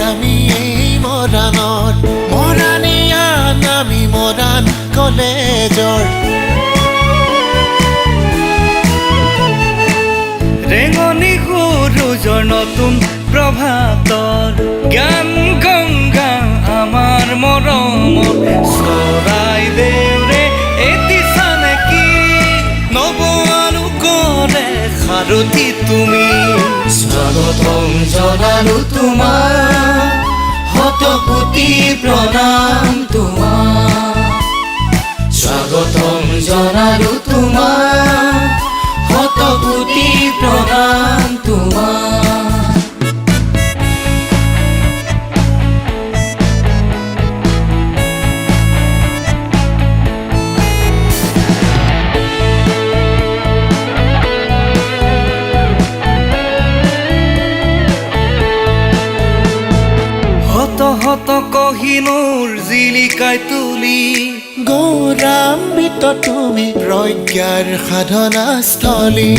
আমি এই মৰাণত মৰাণীয়ান আমি মৰাণ কলেজৰ ৰেঙনি সূৰুজৰ নতুন প্ৰভাতৰ জ্ঞান গংগা আমাৰ মৰমৰ চৰাইদেউৰে এটি চানেকি নৱ আলোকৰে সাৰথি তুমি স্বাগতম জনালো তোমাক শতকোটি প্ৰণাম তোমাক স্বাগতম জনালো তোমাক শতকোটি প্ৰণাম তোমাক হত কহিনুৰ জিলিকাই তুলি গৌৰাম্বিত তুমি প্ৰজ্ঞাৰ সাধনাস্থলী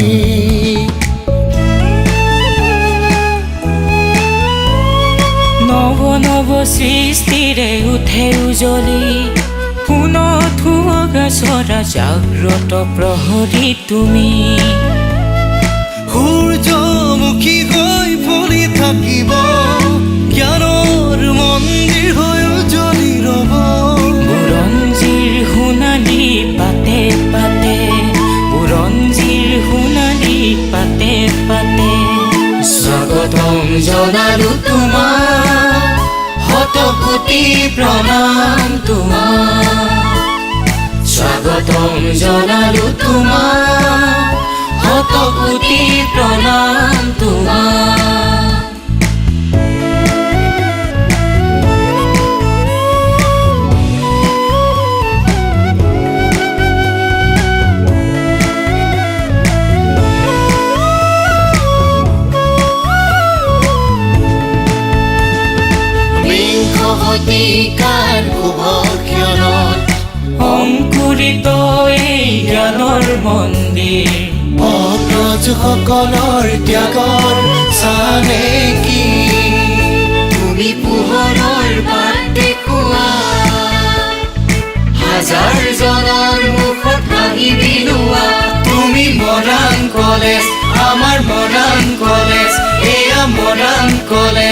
নৱ নৱ সৃষ্টিৰে উঠে উজলি সোণত সুৱগা চৰা জাগ্ৰত প্ৰহৰী তুমি সূৰ্যমুখী হৈ ফুলি থাকিব জ্ঞানৰ মন্দিৰ হৈ উজ্বলি ৰব বুৰঞ্জীৰ সোণালী পাতে পাতে বুৰঞ্জীৰ সোণালী পাতে পাতে স্বাগতম জনালো তোমাক শতকোটি প্ৰণাম তোমাক স্বাগতম জনালো তোমাক শতকোটি প্ৰণাম তোমাক শতিকাৰ শুভক্ষণত অংকুৰিত এই জ্ঞানৰ মন্দিৰ অগ্ৰজসকলৰ ত্যাগৰ চানেকি তুমি পোহৰৰ বাট দেখুৱা হাজাৰজনৰ মুখত হাঁহি বিলোৱা তুমি মৰাণ কলেজ আমাৰ মৰাণ কলেজ এয়া মৰাণ কলেজ